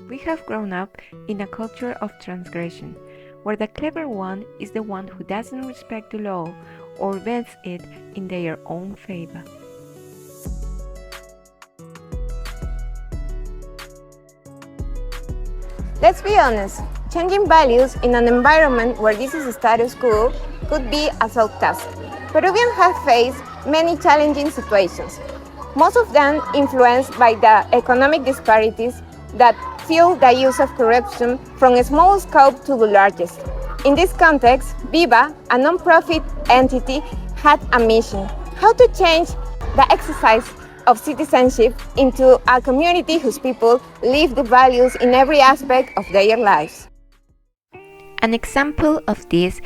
We have grown up in a culture of transgression, where the clever one is the one who doesn't respect the law or bends it in their own favor. Let's be honest, changing values in an environment where this is status quo could be a tough task. Peruvians have faced many challenging situations, most of them influenced by the economic disparities that fuel the use of corruption from a small scope to the largest. In this context, Viva, a non-profit entity, had a mission: how to change the exercise of citizenship into a community whose people live the values in every aspect of their lives. An example of this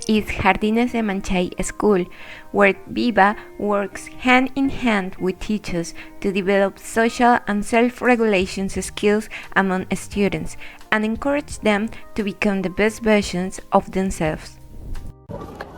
is Jardines de Manchay School, where Viva works hand in hand with teachers to develop social and self-regulation skills among students and encourage them to become the best versions of themselves.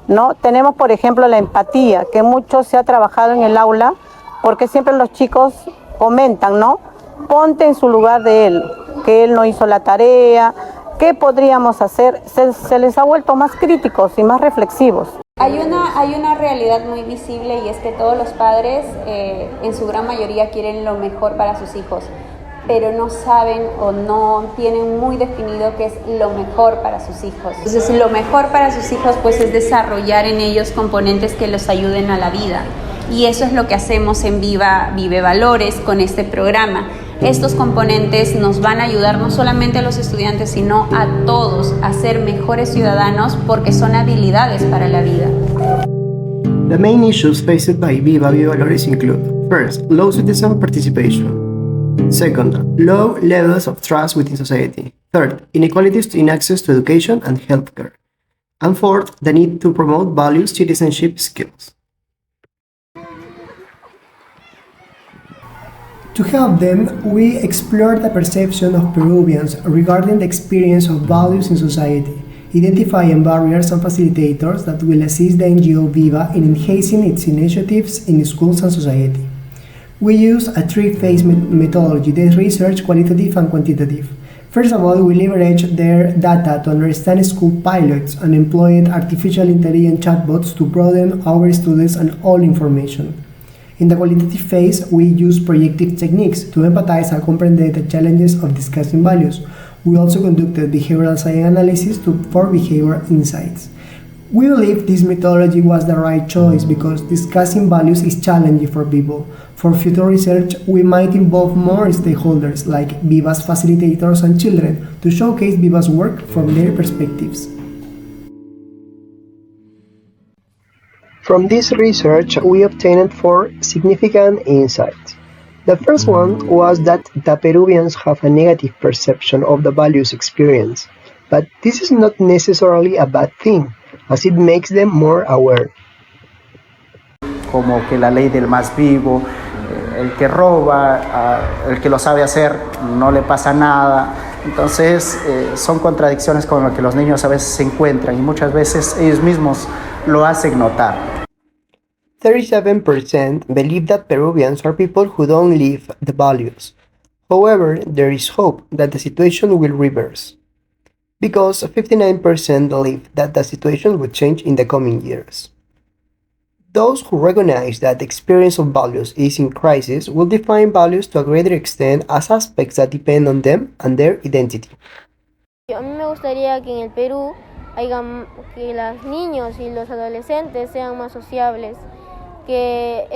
¿No? Tenemos, por ejemplo, la empatía, que mucho se ha trabajado en el aula, porque siempre los chicos comentan, ¿no? Ponte en su lugar de él, que él no hizo la tarea. ¿Qué podríamos hacer? Se les ha vuelto más críticos y más reflexivos. Hay una realidad muy visible y es que todos los padres en su gran mayoría quieren lo mejor para sus hijos, pero no saben o no tienen muy definido qué es lo mejor para sus hijos. Entonces lo mejor para sus hijos pues es desarrollar en ellos componentes que los ayuden a la vida. Y eso es lo que hacemos en Vive Valores con este programa. Estos componentes nos van a ayudar no solamente a los estudiantes, sino a todos a ser mejores ciudadanos porque son habilidades para la vida. The main issues faced by Vive Valores include: first, low citizen participation; second, low levels of trust within society; third, inequalities in access to education and healthcare; and fourth, the need to promote values citizenship skills. To help them, we explored the perception of Peruvians regarding the experience of values in society, identifying barriers and facilitators that will assist the NGO Viva in enhancing its initiatives in schools and society. We use a three-phase methodology: the research, qualitative and quantitative. First of all, we leverage their data to understand school pilots and employed artificial intelligence chatbots to broaden our studies and all information. In the qualitative phase, we use projective techniques to empathize and comprehend the challenges of discussing values. We also conducted behavioral science analysis for behavior insights. We believe this methodology was the right choice because discussing values is challenging for people. For future research, we might involve more stakeholders like Viva's facilitators and children to showcase Viva's work from their perspectives. From this research, we obtained 4 significant insights. The first one was that the Peruvians have a negative perception of the values experience, but this is not necessarily a bad thing, as it makes them more aware. Como que la ley del más vivo, el que roba, el que lo sabe hacer, no le pasa nada. Entonces son contradicciones con las que los niños a veces se encuentran y muchas veces ellos mismos lo hacen notar. 37% believe that Peruvians are people who don't live the values. However, there is hope that the situation will reverse, because 59% believe that the situation would change in the coming years. Those who recognize that the experience of values is in crisis will define values to a greater extent as aspects that depend on them and their identity. A mí me gustaría que en el Perú que los niños y los adolescentes sean más sociables, que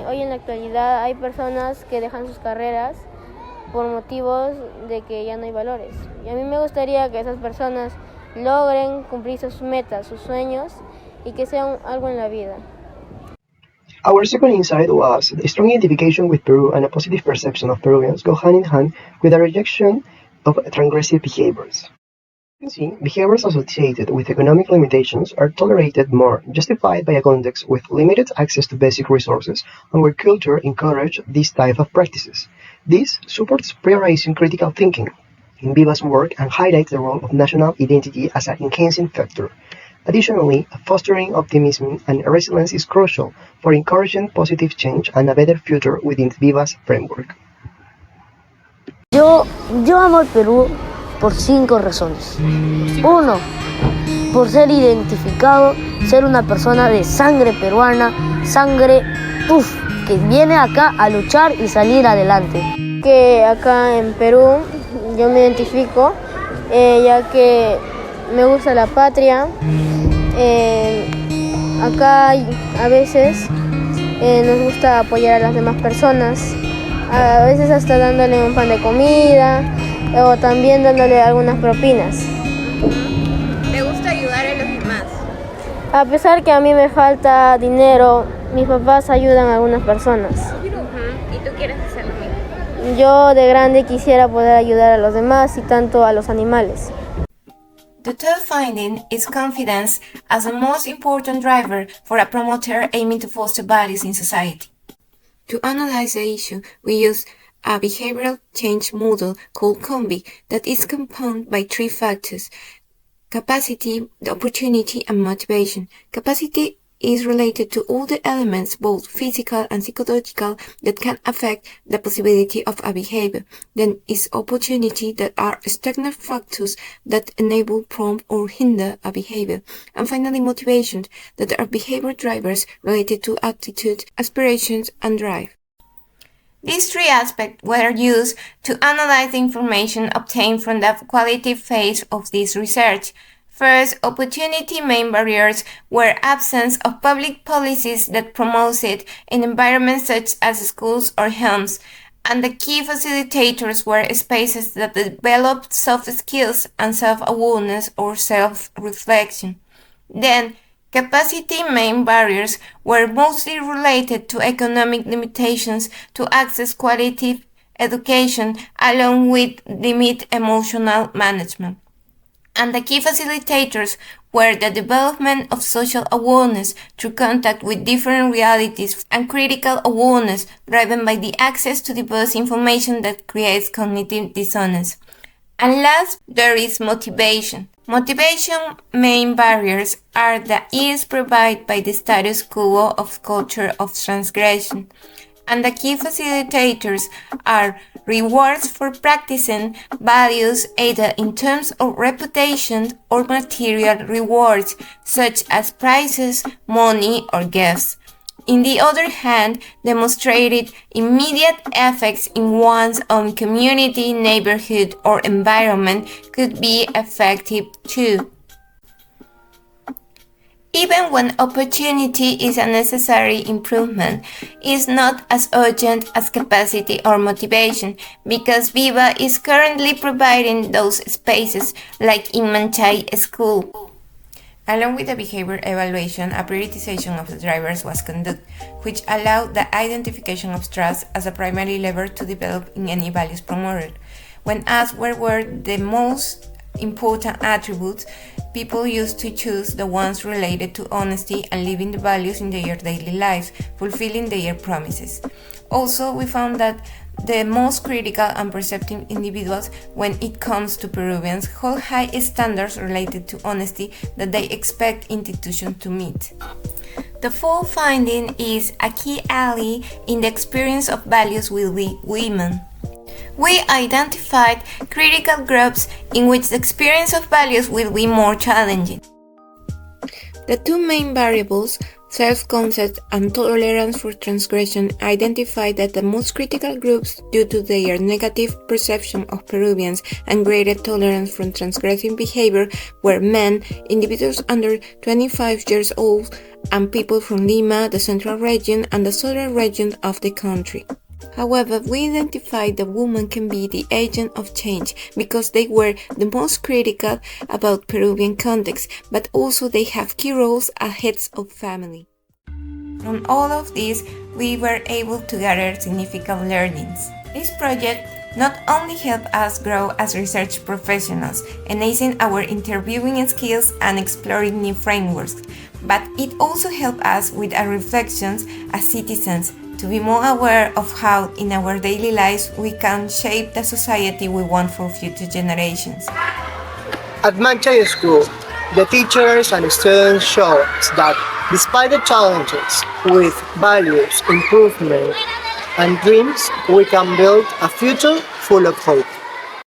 hoy en la actualidad hay personas que dejan sus carreras por motivos de que ya no hay valores. Y a mí me gustaría que esas personas logren cumplir sus metas, sus sueños y que sean algo en la vida. Our second insight was the strong identification with Peru and a positive perception of Peruvians go hand in hand with a rejection of transgressive behaviors. Behaviors associated with economic limitations are tolerated more, justified by a context with limited access to basic resources and where culture encourages this type of practices. This supports prioritizing critical thinking in Viva's work and highlights the role of national identity as an enhancing factor. Additionally, fostering optimism and resilience is crucial for encouraging positive change and a better future within Viva's framework. Yo Yo amo el Perú por 5 razones. 1. Por ser identificado, ser una persona de sangre peruana, sangre que viene acá a luchar y salir adelante. Que acá en Perú yo me identifico, ya que me gusta la patria. Acá a veces nos gusta apoyar a las demás personas, a veces hasta dándole un pan de comida o también dándole algunas propinas. ¿Te gusta ayudar a los demás? A pesar que a mí me falta dinero, mis papás ayudan a algunas personas. ¿Y tú quieres hacer lo mismo? Yo de grande quisiera poder ayudar a los demás y tanto a los animales. The third finding is confidence as the most important driver for a promoter aiming to foster values in society. To analyze the issue, we use a behavioral change model called COMBI that is compounded by 3 factors: capacity, opportunity, and motivation. Capacity is related to all the elements, both physical and psychological, that can affect the possibility of a behavior. Then is opportunity, that are external factors that enable, prompt, or hinder a behavior. And finally, motivation, that are behavior drivers related to attitude, aspirations, and drive. These 3 aspects were used to analyze the information obtained from the qualitative phase of this research. First, opportunity main barriers were absence of public policies that promoted in environments such as schools or homes, and the key facilitators were spaces that developed soft skills and self-awareness or self-reflection. Then, capacity main barriers were mostly related to economic limitations to access quality education along with limited emotional management. And the key facilitators were the development of social awareness through contact with different realities and critical awareness driven by the access to diverse information that creates cognitive dissonance. And last, there is motivation. Motivation main barriers are the ease provided by the status quo of culture of transgression. And the key facilitators are rewards for practicing values either in terms of reputation or material rewards, such as prizes, money, or gifts. On the other hand, demonstrated immediate effects in one's own community, neighborhood, or environment could be effective too. Even when opportunity is a necessary improvement, it is not as urgent as capacity or motivation, because Viva is currently providing those spaces, like in Manchay School. Along with the behavior evaluation, a prioritization of the drivers was conducted, which allowed the identification of trust as a primary lever to develop in any values promoted. When asked what were the most important attributes, people used to choose the ones related to honesty and living the values in their daily lives, fulfilling their promises. Also, we found that the most critical and perceptive individuals when it comes to Peruvians hold high standards related to honesty that they expect institutions to meet. The fourth finding is a key ally in the experience of values will be women. We identified critical groups in which the experience of values will be more challenging. The 2 main variables, self-concept and tolerance for transgression, identified that the most critical groups due to their negative perception of Peruvians and greater tolerance for transgressive behavior were men, individuals under 25 years old, and people from Lima, the central region, and the southern region of the country. However, we identified that women can be the agent of change because they were the most critical about Peruvian context, but also they have key roles as heads of family. From all of this, we were able to gather significant learnings. This project not only helped us grow as research professionals, enhancing our interviewing skills and exploring new frameworks, but it also helped us with our reflections as citizens to be more aware of how in our daily lives we can shape the society we want for future generations. At Manchay School, the teachers and students show us that despite the challenges with values, improvement, and dreams, we can build a future full of hope.